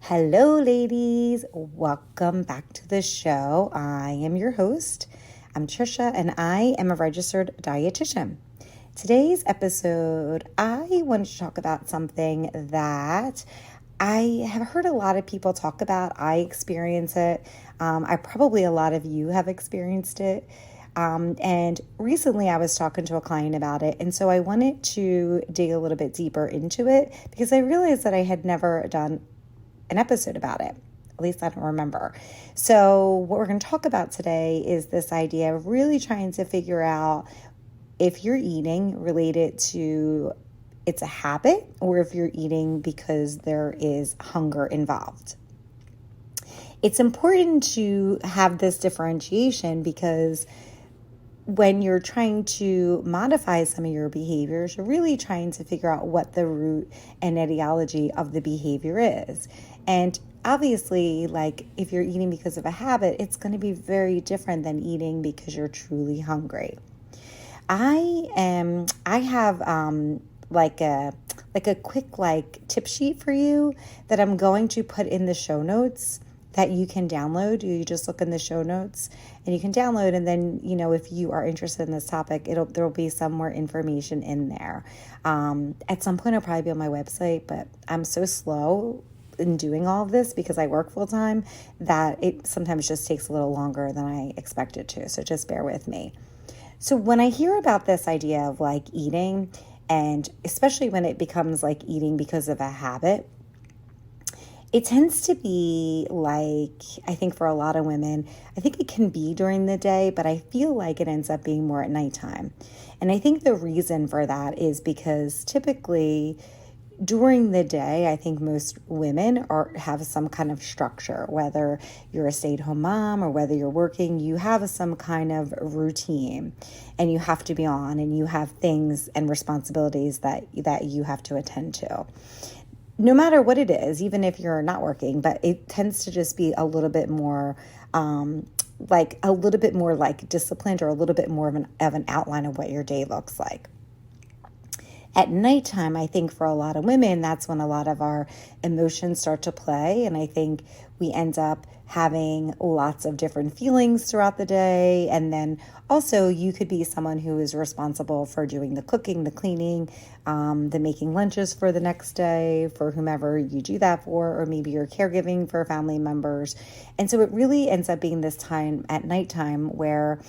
Hello, ladies. Welcome back to the show. I am your host. I'm Trisha, and I am a registered dietitian. Today's episode, I wanted to talk about something that I have heard a lot of people talk about. I experience it. A lot of you have experienced it. And recently I was talking to a client about it. And so I wanted to dig a little bit deeper into it because I realized that I had never done an episode about it. At least I don't remember. So what we're going to talk about today is this idea of really trying to figure out if you're eating related to it's a habit or if you're eating because there is hunger involved. It's important to have this differentiation because when you're trying to modify some of your behaviors, you're really trying to figure out what the root and etiology of the behavior is. And obviously, like if you're eating because of a habit, it's going to be very different than eating because you're truly hungry. I have like a quick tip sheet for you that I'm going to put in the show notes that you can download. You just look in the show notes and you can download. And then, if you are interested in this topic, there'll be some more information in there. At some point, I'll probably be on my website, but I'm so slow in doing all of this because I work full time that it sometimes just takes a little longer than I expected to. So just bear with me. So when I hear about this idea of eating, and especially when it becomes eating because of a habit, it tends to be I think for a lot of women, I think it can be during the day, but I feel like it ends up being more at nighttime. And I think the reason for that is because typically during the day, I think most women have some kind of structure, whether you're a stay-at-home mom or whether you're working, you have some kind of routine and you have to be on and you have things and responsibilities that you have to attend to. No matter what it is, even if you're not working, but it tends to just be a little bit more disciplined or a little bit more of an outline of what your day looks like. At nighttime, I think for a lot of women, that's when a lot of our emotions start to play. And I think we end up having lots of different feelings throughout the day. And then also you could be someone who is responsible for doing the cooking, the cleaning, the making lunches for the next day for whomever you do that for, or maybe you're caregiving for family members. And so it really ends up being this time at nighttime where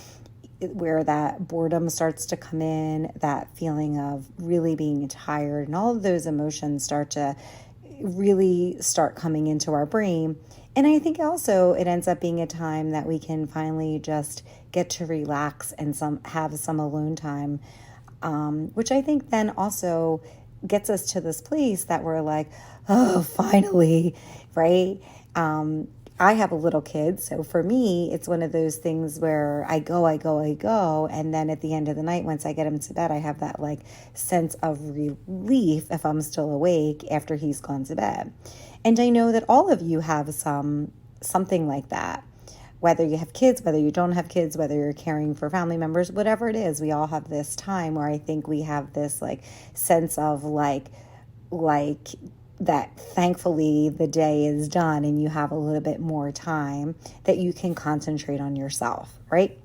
that boredom starts to come in, that feeling of really being tired, and all of those emotions start coming into our brain. And I think also it ends up being a time that we can finally just get to relax and have some alone time, which I think then also gets us to this place that we're like, oh, finally, right? I have a little kid, so for me, it's one of those things where I go, and then at the end of the night, once I get him to bed, I have that sense of relief if I'm still awake after he's gone to bed. And I know that all of you have something like that. Whether you have kids, whether you don't have kids, whether you're caring for family members, whatever it is, we all have this time where I think we have this sense of that thankfully the day is done and you have a little bit more time that you can concentrate on yourself, right?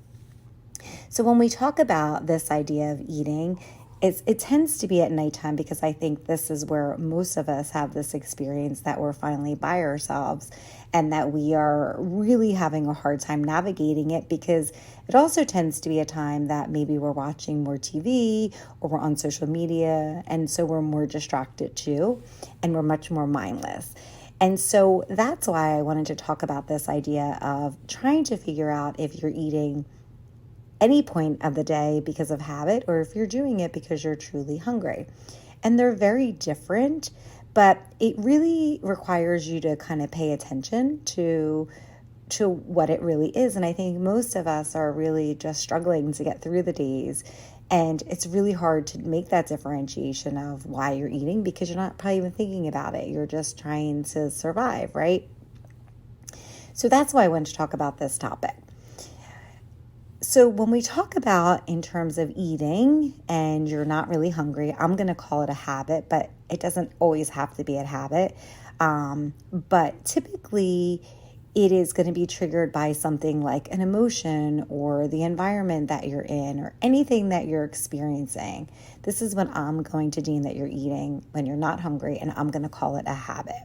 So when we talk about this idea of eating, it tends to be at nighttime because I think this is where most of us have this experience that we're finally by ourselves and that we are really having a hard time navigating it, because it also tends to be a time that maybe we're watching more TV or we're on social media, and so we're more distracted too, and we're much more mindless. And so that's why I wanted to talk about this idea of trying to figure out if you're eating any point of the day because of habit or if you're doing it because you're truly hungry. And they're very different, but it really requires you to kind of pay attention to what it really is. And I think most of us are really just struggling to get through the days. And it's really hard to make that differentiation of why you're eating because you're not probably even thinking about it. You're just trying to survive, right? So that's why I wanted to talk about this topic. So when we talk about in terms of eating and you're not really hungry, I'm going to call it a habit, but it doesn't always have to be a habit. But typically it is going to be triggered by something like an emotion or the environment that you're in or anything that you're experiencing. This is when I'm going to deem that you're eating when you're not hungry, and I'm going to call it a habit.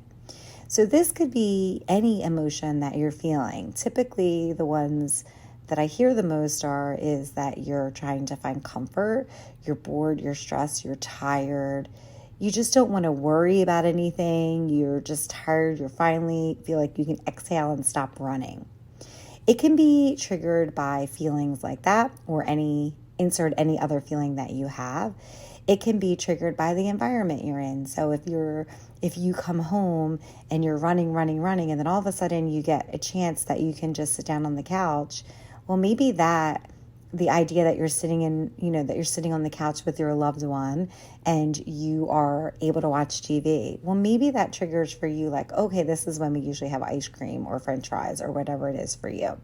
So this could be any emotion that you're feeling. Typically, the ones that I hear the most is that you're trying to find comfort, you're bored, you're stressed, you're tired, you just don't want to worry about anything, you're just tired, you finally feel like you can exhale and stop running. It can be triggered by feelings like that, or insert any other feeling that you have. It can be triggered by the environment you're in. So if you come home and you're running, and then all of a sudden you get a chance that you can just sit down on the couch, well, maybe the idea that you're sitting that you're sitting on the couch with your loved one and you are able to watch TV. Well, maybe that triggers for you like, okay, this is when we usually have ice cream or French fries or whatever it is for you.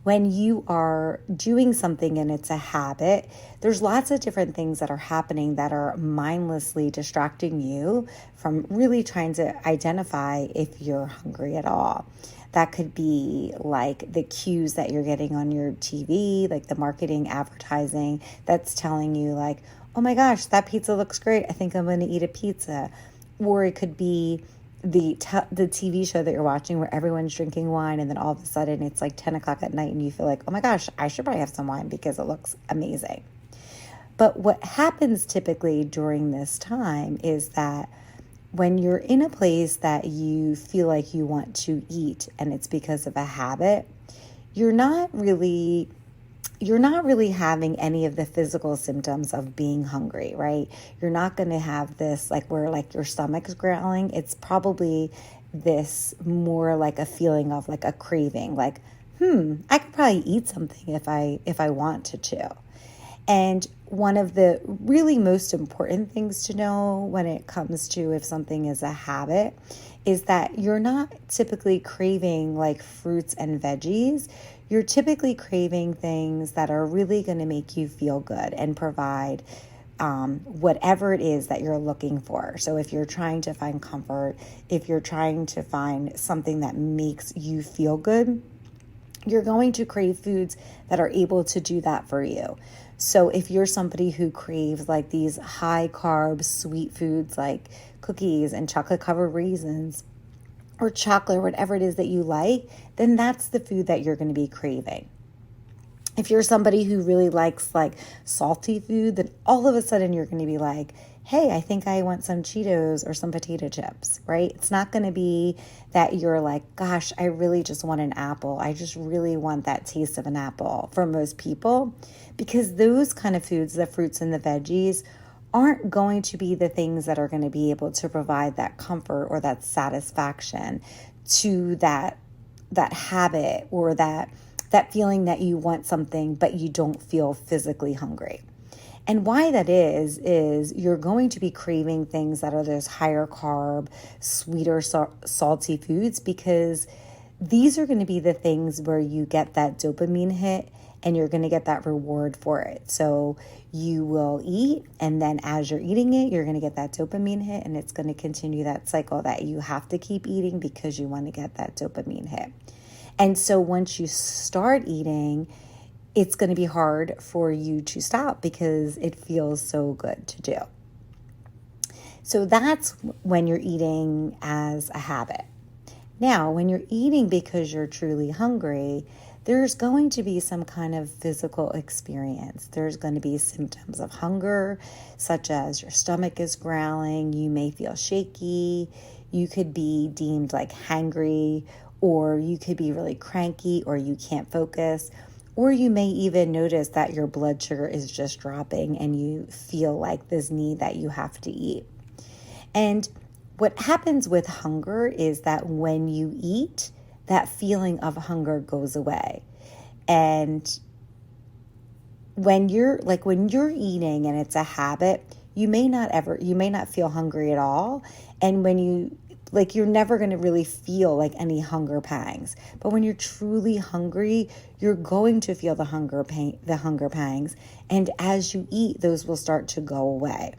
When you are doing something and it's a habit, there's lots of different things that are happening that are mindlessly distracting you from really trying to identify if you're hungry at all. That could be like the cues that you're getting on your TV, like the marketing advertising that's telling you like, oh my gosh, that pizza looks great. I think I'm going to eat a pizza. Or it could be the TV show that you're watching where everyone's drinking wine, and then all of a sudden it's like 10 o'clock at night and you feel like, oh my gosh, I should probably have some wine because it looks amazing. But what happens typically during this time is that when you're in a place that you feel like you want to eat and it's because of a habit, you're not really having any of the physical symptoms of being hungry, right? You're not going to have this like where like your stomach's growling. It's probably this more like a feeling of like a craving, like, I could probably eat something if I wanted to. And one of the really most important things to know when it comes to if something is a habit is that you're not typically craving like fruits and veggies. You're typically craving things that are really going to make you feel good and provide whatever it is that you're looking for. So if you're trying to find comfort, if you're trying to find something that makes you feel good, you're going to crave foods that are able to do that for you. So if you're somebody who craves like these high carb sweet foods like cookies and chocolate covered raisins or chocolate or whatever it is that you like, then that's the food that you're going to be craving. If you're somebody who really likes like salty food, then all of a sudden you're going to be like, hey, I think I want some Cheetos or some potato chips, right? It's not going to be that you're like, gosh, I really just want an apple. I just really want that taste of an apple for most people, because those kind of foods, the fruits and the veggies, aren't going to be the things that are going to be able to provide that comfort or that satisfaction to that habit or that feeling that you want something but you don't feel physically hungry. And why that is you're going to be craving things that are those higher carb, sweeter, salty foods, because these are going to be the things where you get that dopamine hit and you're going to get that reward for it. So you will eat, and then as you're eating it, you're going to get that dopamine hit, and it's going to continue that cycle that you have to keep eating because you want to get that dopamine hit. And so once you start eating, it's going to be hard for you to stop because it feels so good to do. So that's when you're eating as a habit. Now, when you're eating because you're truly hungry, there's going to be some kind of physical experience. There's going to be symptoms of hunger, such as your stomach is growling, you may feel shaky, you could be deemed like hangry, or you could be really cranky, or you can't focus. Or you may even notice that your blood sugar is just dropping and you feel like this need that you have to eat. And what happens with hunger is that when you eat, that feeling of hunger goes away. And when you're eating and it's a habit, you may not feel hungry at all. And when you're never going to really feel like any hunger pangs. But when you're truly hungry, you're going to feel the hunger pangs. And as you eat, those will start to go away.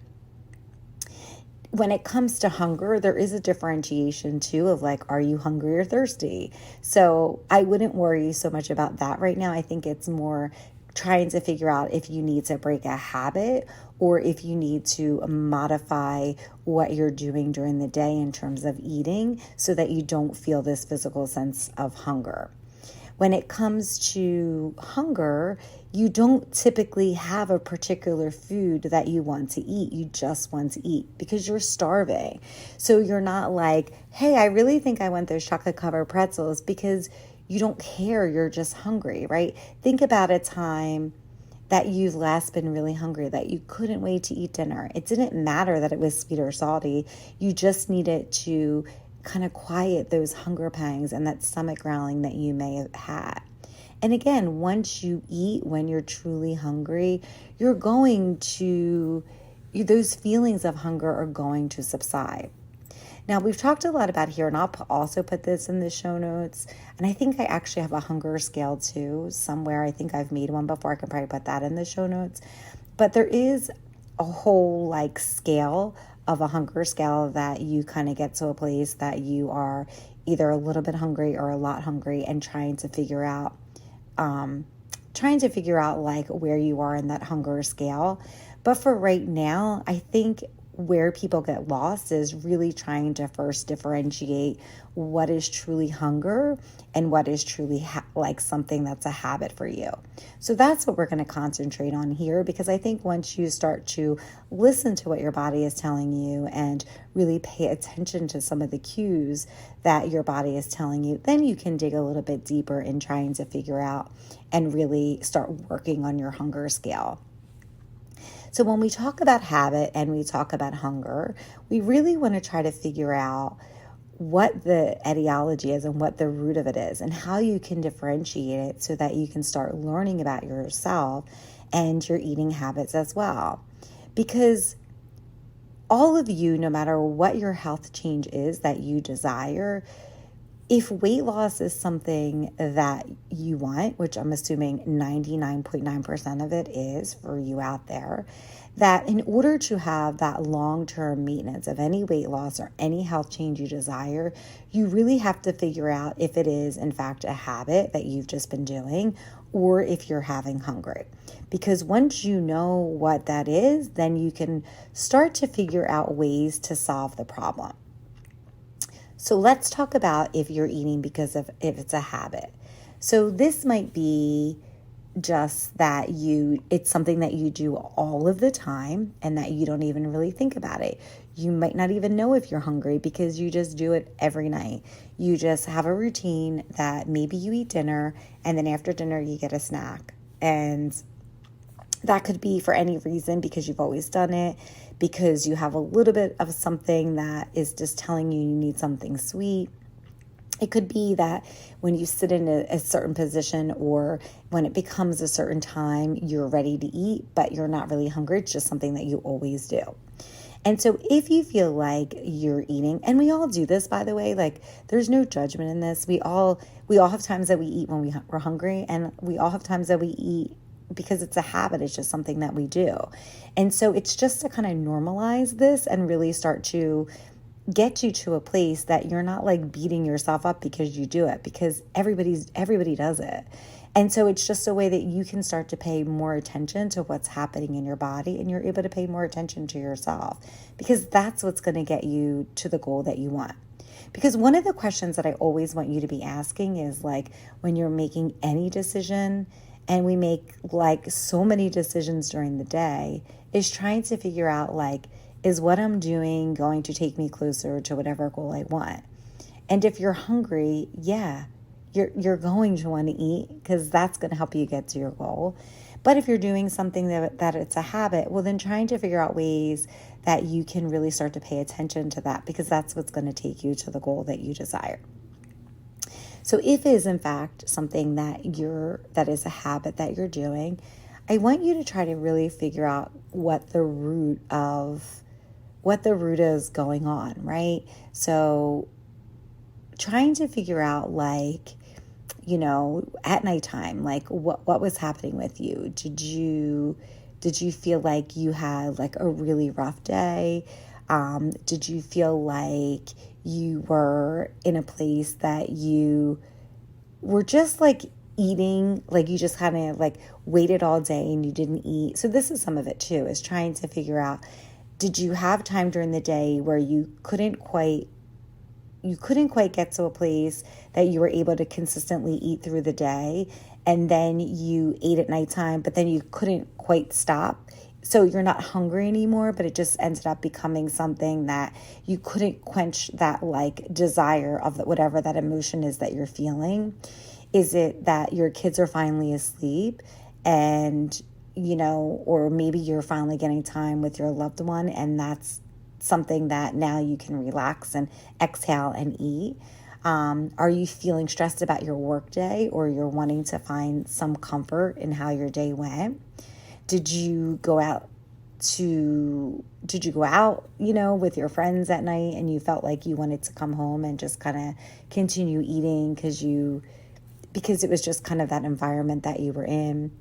when it comes to hunger, there is a differentiation too of like, are you hungry or thirsty? So I wouldn't worry so much about that right now. I think it's more trying to figure out if you need to break a habit or if you need to modify what you're doing during the day in terms of eating so that you don't feel this physical sense of hunger. When it comes to hunger, you don't typically have a particular food that you want to eat. You just want to eat because you're starving. So you're not like, hey, I really think I want those chocolate covered pretzels, because you don't care. You're just hungry, right? Think about a time that you've last been really hungry, that you couldn't wait to eat dinner. It didn't matter that it was sweet or salty. You just needed to kind of quiet those hunger pangs and that stomach growling that you may have had. And again, once you eat, when you're truly hungry, those feelings of hunger are going to subside. Now, we've talked a lot about here, and I'll also put this in the show notes. And I think I actually have a hunger scale too somewhere. I think I've made one before. I can probably put that in the show notes. But there is a whole like scale of a hunger scale that you kind of get to a place that you are either a little bit hungry or a lot hungry, and trying to figure out like where you are in that hunger scale. But for right now, I think where people get lost is really trying to first differentiate what is truly hunger and what is truly like something that's a habit for you. So that's what we're going to concentrate on here, because I think once you start to listen to what your body is telling you and really pay attention to some of the cues that your body is telling you, then you can dig a little bit deeper in trying to figure out and really start working on your hunger scale. So when we talk about habit and we talk about hunger, we really want to try to figure out what the etiology is and what the root of it is and how you can differentiate it so that you can start learning about yourself and your eating habits as well. Because all of you, no matter what your health change is that you desire, if weight loss is something that you want, which I'm assuming 99.9% of it is for you out there, that in order to have that long-term maintenance of any weight loss or any health change you desire, you really have to figure out if it is in fact a habit that you've just been doing or if you're having hunger. Because once you know what that is, then you can start to figure out ways to solve the problem. So let's talk about if you're eating because of if it's a habit. So this might be just that it's something that you do all of the time and that you don't even really think about it. You might not even know if you're hungry because you just do it every night. You just have a routine that maybe you eat dinner and then after dinner you get a snack. And that could be for any reason, because you've always done it, because you have a little bit of something that is just telling you need something sweet. It could be that when you sit in a certain position or when it becomes a certain time, you're ready to eat, but you're not really hungry. It's just something that you always do. And so if you feel like you're eating, and we all do this, by the way, like there's no judgment in this. We all have times that we eat when we're hungry, and we all have times that we eat because it's a habit. It's just something that we do. And so it's just to kind of normalize this and really start to get you to a place that you're not like beating yourself up because you do it, because everybody does it. And so it's just a way that you can start to pay more attention to what's happening in your body, and you're able to pay more attention to yourself, because that's what's going to get you to the goal that you want. Because one of the questions that I always want you to be asking is like, when you're making any decision, and we make like so many decisions during the day, is trying to figure out like, is what I'm doing going to take me closer to whatever goal I want? And if you're hungry, yeah, you're going to want to eat, because that's going to help you get to your goal. But if you're doing something that it's a habit, well, then trying to figure out ways that you can really start to pay attention to that, because that's what's going to take you to the goal that you desire. So if it is in fact something that is a habit that you're doing, I want you to try to really figure out what the root is going on, right? So trying to figure out like, at nighttime, like what was happening with you? Did you feel like you had like a really rough day? Did you feel like you were in a place that you were just like eating, like you just kind of like waited all day and you didn't eat? So this is some of it too, is trying to figure out, did you have time during the day where you couldn't quite get to a place that you were able to consistently eat through the day, and then you ate at nighttime, but then you couldn't quite stop? So you're not hungry anymore, but it just ended up becoming something that you couldn't quench, that like desire of whatever that emotion is that you're feeling. Is it that your kids are finally asleep and, or maybe you're finally getting time with your loved one, and that's something that now you can relax and exhale and eat? Are you feeling stressed about your work day, or you're wanting to find some comfort in how your day went? Did you go out, with your friends at night and you felt like you wanted to come home and just kind of continue eating because it was just kind of that environment that you were in?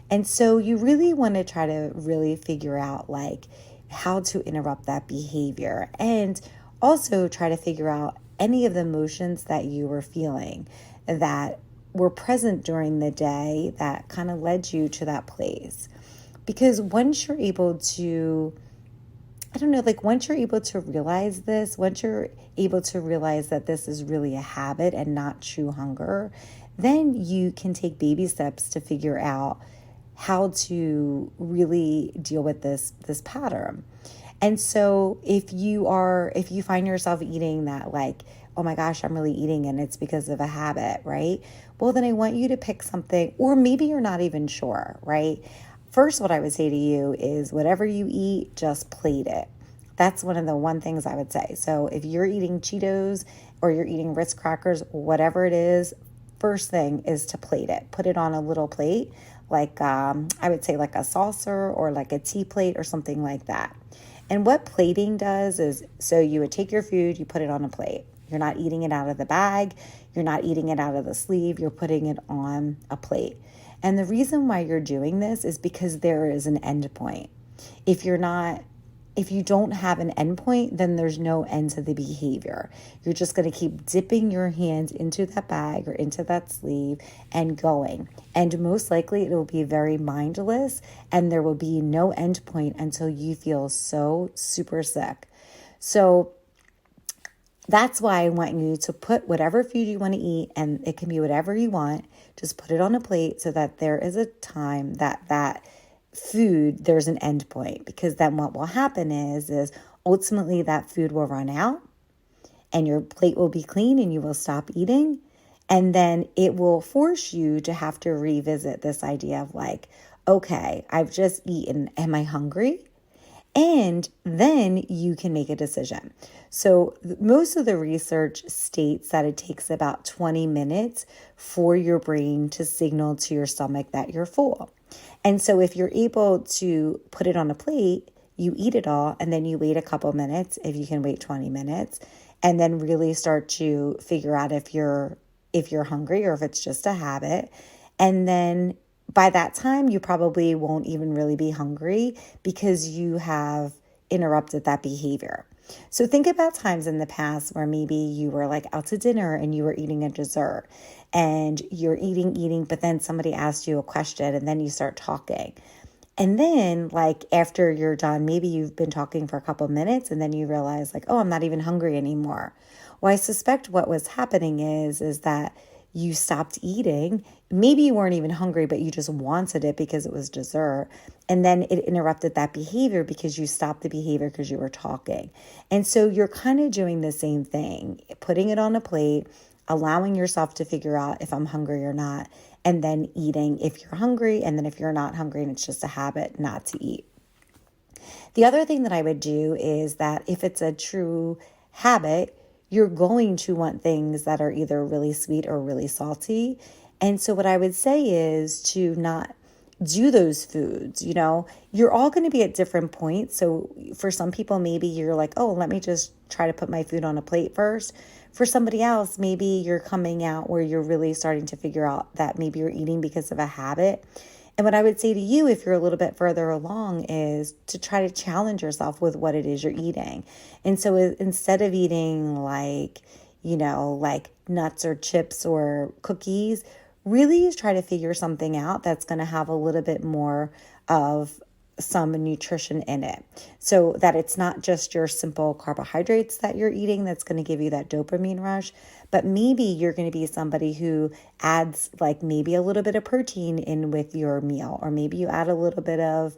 And so you really want to try to really figure out like how to interrupt that behavior, and also try to figure out any of the emotions that you were feeling that were present during the day that kind of led you to that place. Because once you're able to, once you're able to realize this, once you're able to realize that this is really a habit and not true hunger, then you can take baby steps to figure out how to really deal with this pattern. And so if you find yourself eating that like, oh my gosh, I'm really eating and it's because of a habit, right? Well, then I want you to pick something, or maybe you're not even sure, right? First, what I would say to you is whatever you eat, just plate it. That's one of the things I would say. So if you're eating Cheetos or you're eating Ritz crackers, whatever it is, first thing is to plate it. Put it on a little plate, like I would say like a saucer or like a tea plate or something like that. And what plating does is, so you would take your food, you put it on a plate. You're not eating it out of the bag. You're not eating it out of the sleeve. You're putting it on a plate. And the reason why you're doing this is because there is an end point. If you don't have an end point, then there's no end to the behavior. You're just going to keep dipping your hands into that bag or into that sleeve and going. And most likely it will be very mindless, and there will be no end point until you feel so super sick. So that's why I want you to put whatever food you want to eat, and it can be whatever you want, just put it on a plate so that there is a time that food, there's an end point. Because then what will happen is ultimately that food will run out and your plate will be clean and you will stop eating. And then it will force you to have to revisit this idea of like, okay, I've just eaten. Am I hungry? And then you can make a decision. So most of the research states that it takes about 20 minutes for your brain to signal to your stomach that you're full. And so if you're able to put it on a plate, you eat it all, and then you wait a couple minutes, if you can wait 20 minutes, and then really start to figure out if you're hungry or if it's just a habit. And then by that time, you probably won't even really be hungry because you have interrupted that behavior. So think about times in the past where maybe you were like out to dinner and you were eating a dessert and you're eating, but then somebody asked you a question and then you start talking. And then like after you're done, maybe you've been talking for a couple of minutes and then you realize like, oh, I'm not even hungry anymore. Well, I suspect what was happening is that you stopped eating. Maybe you weren't even hungry, but you just wanted it because it was dessert. And then it interrupted that behavior because you stopped the behavior because you were talking. And so you're kind of doing the same thing, putting it on a plate, allowing yourself to figure out if I'm hungry or not, and then eating if you're hungry. And then if you're not hungry and it's just a habit, not to eat. The other thing that I would do is that if it's a true habit, you're going to want things that are either really sweet or really salty. And so what I would say is to not do those foods. You're all going to be at different points. So for some people, maybe you're like, oh, let me just try to put my food on a plate first. For somebody else, maybe you're coming out where you're really starting to figure out that maybe you're eating because of a habit. And what I would say to you, if you're a little bit further along, is to try to challenge yourself with what it is you're eating. And so instead of eating like nuts or chips or cookies, really try to figure something out that's going to have a little bit more of some nutrition in it, so that it's not just your simple carbohydrates that you're eating that's going to give you that dopamine rush, but maybe you're going to be somebody who adds like maybe a little bit of protein in with your meal, or maybe you add a little bit of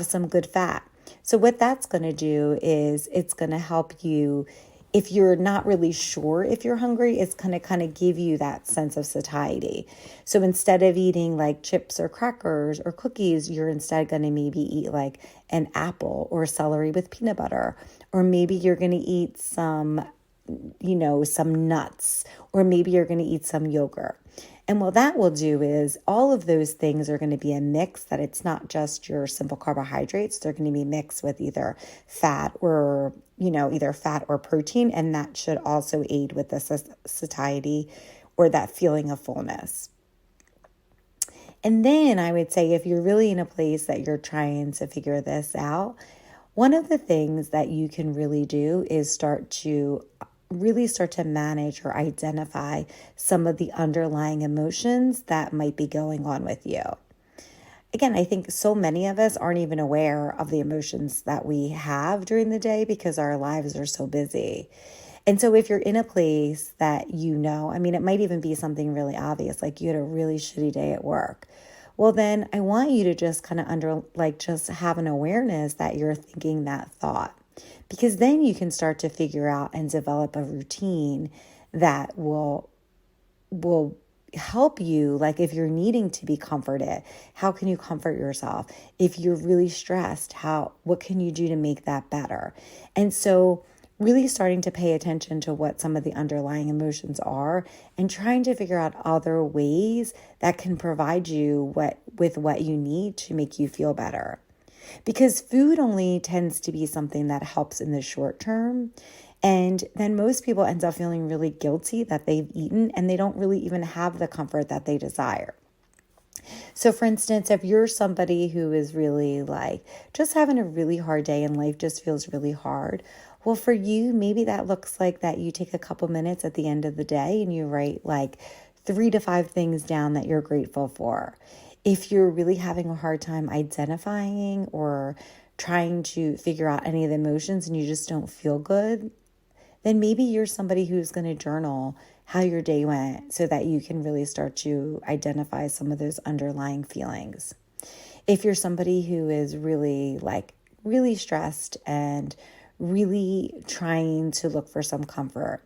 some good fat. So what that's going to do is it's going to help you. If you're not really sure if you're hungry, it's going to kind of give you that sense of satiety. So instead of eating like chips or crackers or cookies, you're instead going to maybe eat like an apple or celery with peanut butter. Or maybe you're going to eat some nuts, or maybe you're going to eat some yogurt. And what that will do is all of those things are going to be a mix, that it's not just your simple carbohydrates. They're going to be mixed with either fat or protein. And that should also aid with the satiety or that feeling of fullness. And then I would say, if you're really in a place that you're trying to figure this out, one of the things that you can really do is start to manage or identify some of the underlying emotions that might be going on with you. Again, I think so many of us aren't even aware of the emotions that we have during the day because our lives are so busy. And so if you're in a place that it might even be something really obvious, like you had a really shitty day at work. Well, then I want you to just kind of just have an awareness that you're thinking that thought. Because then you can start to figure out and develop a routine that will help you. Like if you're needing to be comforted, how can you comfort yourself? If you're really stressed, what can you do to make that better? And so really starting to pay attention to what some of the underlying emotions are and trying to figure out other ways that can provide you with what you need to make you feel better. Because food only tends to be something that helps in the short term. And then most people end up feeling really guilty that they've eaten and they don't really even have the comfort that they desire. So for instance, if you're somebody who is really just having a really hard day and life just feels really hard, well, for you, maybe that looks like that you take a couple minutes at the end of the day and you write 3 to 5 things down that you're grateful for. If you're really having a hard time identifying or trying to figure out any of the emotions and you just don't feel good, then maybe you're somebody who's going to journal how your day went so that you can really start to identify some of those underlying feelings. If you're somebody who is really stressed and really trying to look for some comfort,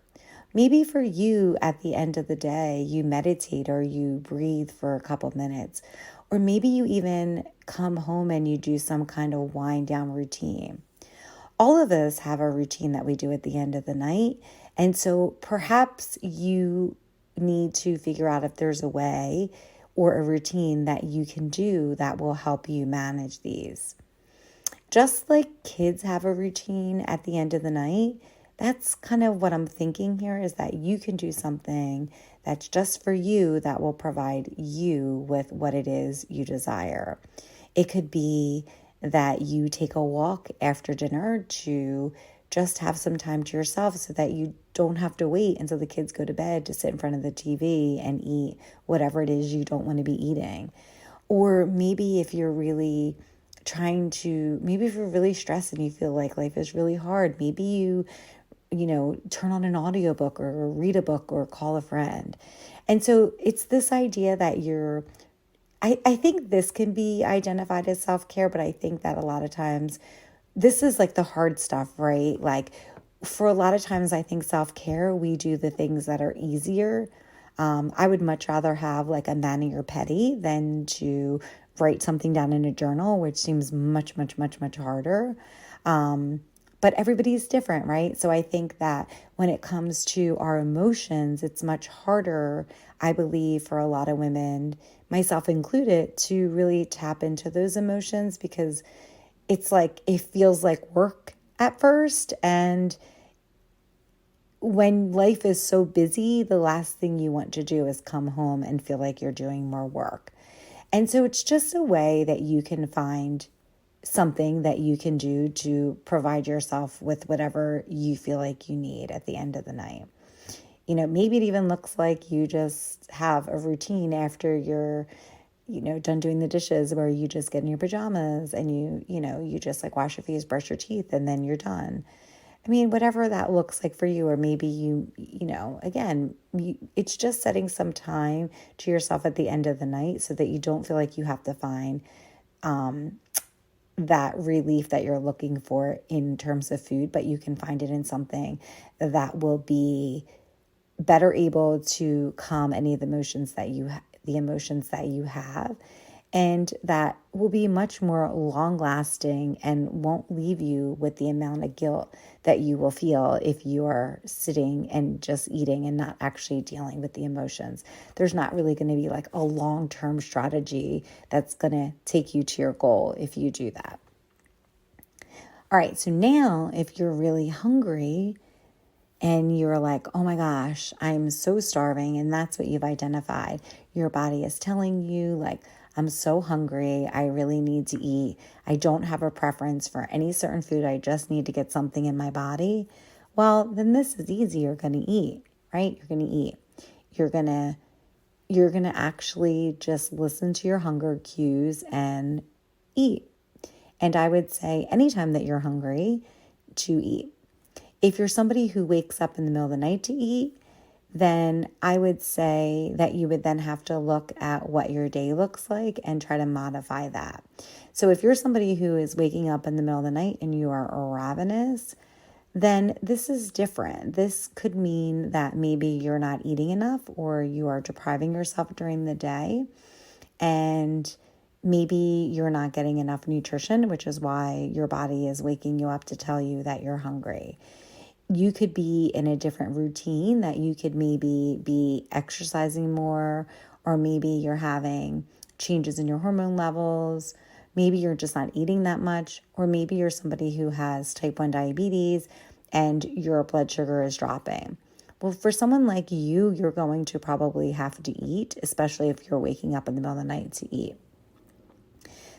maybe for you at the end of the day, you meditate or you breathe for a couple minutes, or maybe you even come home and you do some kind of wind down routine. All of us have a routine that we do at the end of the night. And so perhaps you need to figure out if there's a way or a routine that you can do that will help you manage these. Just like kids have a routine at the end of the night, that's kind of what I'm thinking here, is that you can do something that's just for you that will provide you with what it is you desire. It could be that you take a walk after dinner to just have some time to yourself so that you don't have to wait until the kids go to bed to sit in front of the TV and eat whatever it is you don't want to be eating. Or maybe if you're really if you're really stressed and you feel like life is really hard, maybe you turn on an audiobook or read a book or call a friend. And so it's this idea that I think this can be identified as self-care, but I think that a lot of times this is the hard stuff, right? For a lot of times I think self-care, we do the things that are easier. I would much rather have a mani or pedi than to write something down in a journal, which seems much, much, much, much harder. But everybody's different, right? So I think that when it comes to our emotions, it's much harder, I believe, for a lot of women, myself included, to really tap into those emotions, because it's it feels like work at first. And when life is so busy, the last thing you want to do is come home and feel like you're doing more work. And so it's just a way that you can find something that you can do to provide yourself with whatever you feel like you need at the end of the night. Maybe it even looks like you just have a routine after you're, done doing the dishes, where you just get in your pajamas and you just like wash your face, brush your teeth, and then you're done. I mean, whatever that looks like for you, or maybe it's just setting some time to yourself at the end of the night so that you don't feel like you have to find that relief that you're looking for in terms of food, but you can find it in something that will be better able to calm any of the emotions that you have, and that will be much more long lasting and won't leave you with the amount of guilt that you will feel if you are sitting and just eating and not actually dealing with the emotions. There's not really going to be like a long-term strategy that's going to take you to your goal if you do that. All right, so now if you're really hungry and you're like, oh my gosh, I'm so starving, and that's what you've identified, your body is telling you like, I'm so hungry, I really need to eat. I don't have a preference for any certain food. I just need to get something in my body. Well, then this is easy. You're going to eat, right? You're going to eat. You're going to actually just listen to your hunger cues and eat. And I would say anytime that you're hungry, to eat. If you're somebody who wakes up in the middle of the night to eat, then I would say that you would then have to look at what your day looks like and try to modify that. So if you're somebody who is waking up in the middle of the night and you are ravenous, then this is different. This could mean that maybe you're not eating enough, or you are depriving yourself during the day, and maybe you're not getting enough nutrition, which is why your body is waking you up to tell you that you're hungry. You could be in a different routine, that you could maybe be exercising more, or maybe you're having changes in your hormone levels. Maybe you're just not eating that much, or maybe you're somebody who has type 1 diabetes and your blood sugar is dropping. Well, for someone like you, you're going to probably have to eat, especially if you're waking up in the middle of the night to eat.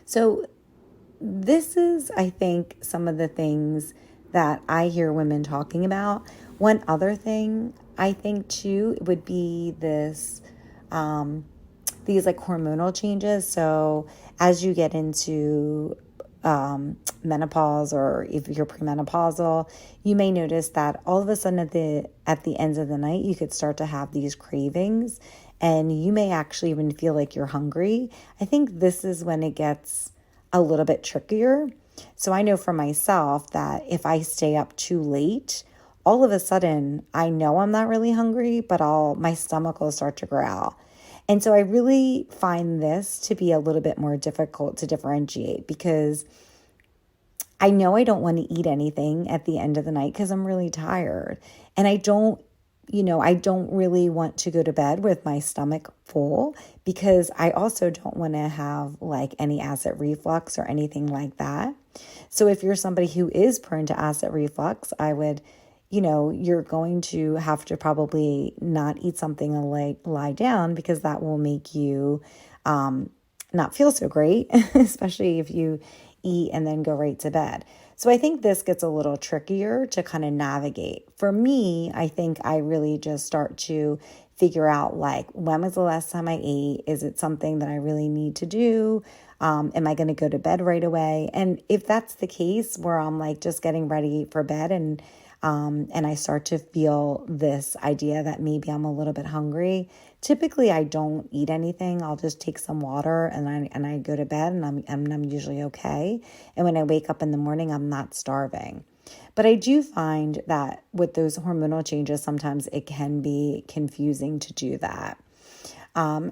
So this is, I think, some of the things that I hear women talking about. One other thing I think too would be these like hormonal changes. So as you get into menopause, or if you're premenopausal, you may notice that all of a sudden at the ends of the night, you could start to have these cravings, and you may actually even feel like you're hungry. I think this is when it gets a little bit trickier. So I know for myself that if I stay up too late, all of a sudden I know I'm not really hungry, but my stomach will start to growl. And so I really find this to be a little bit more difficult to differentiate, because I know I don't want to eat anything at the end of the night because I'm really tired. And I don't really want to go to bed with my stomach full, because I also don't want to have like any acid reflux or anything like that. So if you're somebody who is prone to acid reflux, I would, you're going to have to probably not eat something and lie down, because that will make you not feel so great, especially if you eat and then go right to bed. So I think this gets a little trickier to kind of navigate. For me, I think I really just start to figure out, like, when was the last time I ate? Is it something that I really need to do? Am I going to go to bed right away? And if that's the case, where I'm like just getting ready for bed, and I start to feel this idea that maybe I'm a little bit hungry, typically I don't eat anything. I'll just take some water and I go to bed, and I'm usually okay. And when I wake up in the morning, I'm not starving. But I do find that with those hormonal changes, sometimes it can be confusing to do that.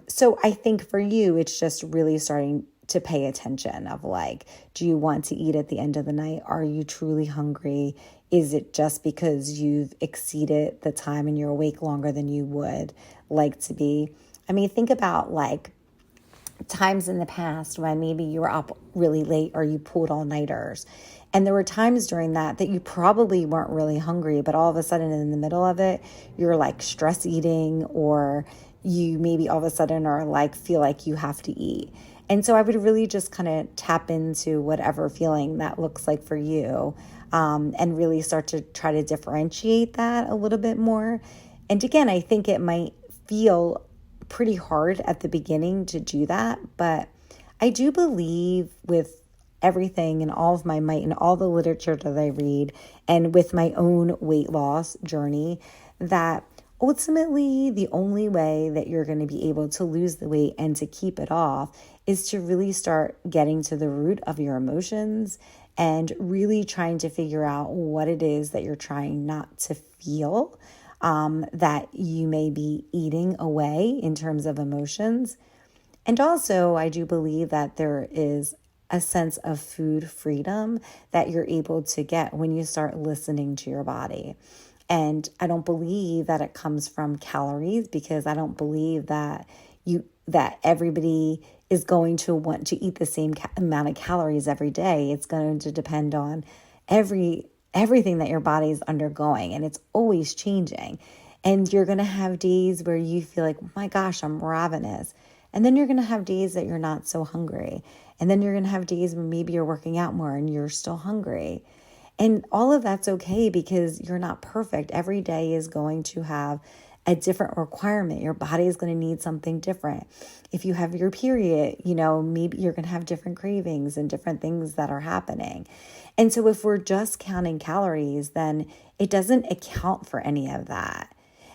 So I think for you, it's just really starting to pay attention of like, do you want to eat at the end of the night? Are you truly hungry? Is it just because you've exceeded the time and you're awake longer than you would like to be? I mean, think about like times in the past when maybe you were up really late or you pulled all-nighters. And there were times during that you probably weren't really hungry, but all of a sudden in the middle of it, you're like stress eating, or you maybe all of a sudden are like, feel like you have to eat. And so I would really just kind of tap into whatever feeling that looks like for you, and really start to try to differentiate that a little bit more. And again, I think it might feel pretty hard at the beginning to do that, but I do believe with everything and all of my might and all the literature that I read and with my own weight loss journey that ultimately the only way that you're going to be able to lose the weight and to keep it off is to really start getting to the root of your emotions and really trying to figure out what it is that you're trying not to feel, that you may be eating away in terms of emotions. And also, I do believe that there is a sense of food freedom that you're able to get when you start listening to your body. And I don't believe that it comes from calories, because I don't believe that everybody is going to want to eat the same amount of calories every day. It's going to depend on everything that your body is undergoing, and it's always changing. And you're going to have days where you feel like, oh my gosh, I'm ravenous. And then you're going to have days that you're not so hungry. And then you're going to have days when maybe you're working out more and you're still hungry. And all of that's okay, because you're not perfect. Every day is going to have a different requirement. Your body is going to need something different. If you have your period, maybe you're going to have different cravings and different things that are happening. And so if we're just counting calories, then it doesn't account for any of that.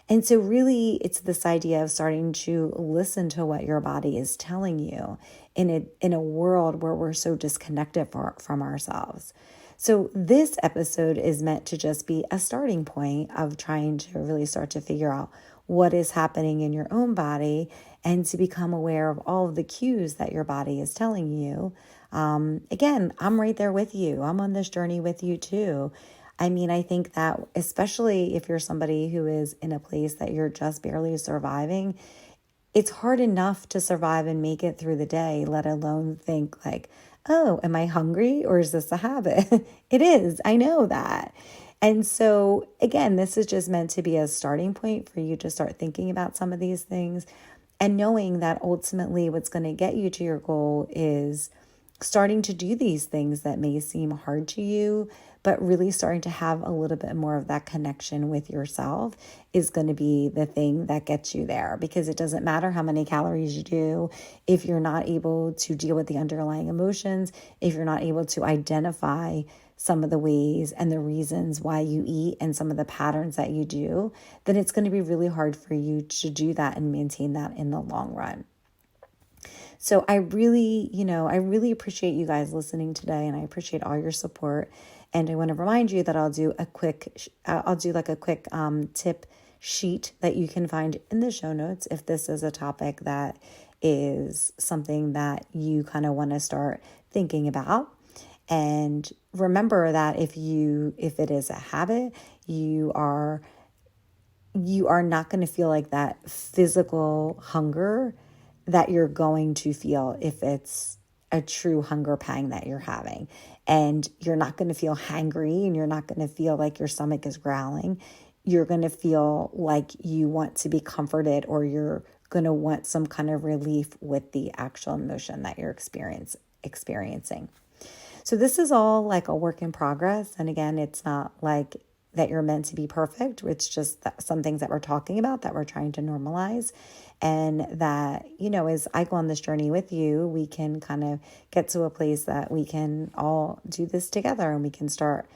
And so really, it's this idea of starting to listen to what your body is telling you in a world where we're so disconnected from ourselves. So this episode is meant to just be a starting point of trying to really start to figure out what is happening in your own body and to become aware of all of the cues that your body is telling you. Again, I'm right there with you. I'm on this journey with you too. I mean, I think that especially if you're somebody who is in a place that you're just barely surviving, it's hard enough to survive and make it through the day, let alone think like, oh, am I hungry or is this a habit? It is. I know that. And so again, this is just meant to be a starting point for you to start thinking about some of these things and knowing that ultimately what's going to get you to your goal is starting to do these things that may seem hard to you, but really starting to have a little bit more of that connection with yourself is going to be the thing that gets you there, because it doesn't matter how many calories you do if you're not able to deal with the underlying emotions, if you're not able to identify some of the ways and the reasons why you eat and some of the patterns that you do, then it's going to be really hard for you to do that and maintain that in the long run. So I really appreciate you guys listening today, and I appreciate all your support. And I want to remind you that I'll do a quick tip sheet that you can find in the show notes if this is a topic that is something that you kind of want to start thinking about. And remember that if it is a habit, you are not going to feel like that physical hunger that you're going to feel if it's a true hunger pang that you're having. And you're not going to feel hangry, and you're not going to feel like your stomach is growling. You're going to feel like you want to be comforted, or you're going to want some kind of relief with the actual emotion that you're experiencing. So this is all like a work in progress. And again, it's not like that you're meant to be perfect. It's just some things that we're talking about that we're trying to normalize. And that, as I go on this journey with you, we can kind of get to a place that we can all do this together, and we can start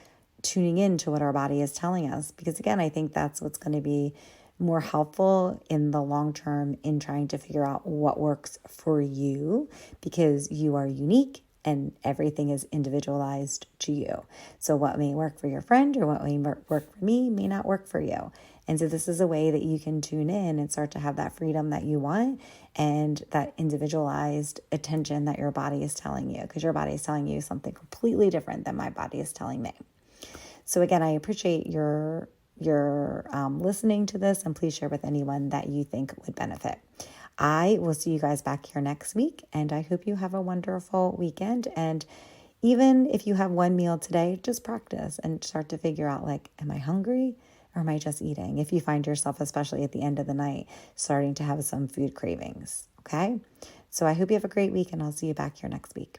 tuning into what our body is telling us. Because again, I think that's what's going to be more helpful in the long term in trying to figure out what works for you, because you are unique and everything is individualized to you. So what may work for your friend or what may work for me may not work for you. And so this is a way that you can tune in and start to have that freedom that you want and that individualized attention that your body is telling you, because your body is telling you something completely different than my body is telling me. So again, I appreciate your listening to this, and please share with anyone that you think would benefit. I will see you guys back here next week, and I hope you have a wonderful weekend. And even if you have one meal today, just practice and start to figure out, like, am I hungry or am I just eating? If you find yourself, especially at the end of the night, starting to have some food cravings. Okay? So I hope you have a great week, and I'll see you back here next week.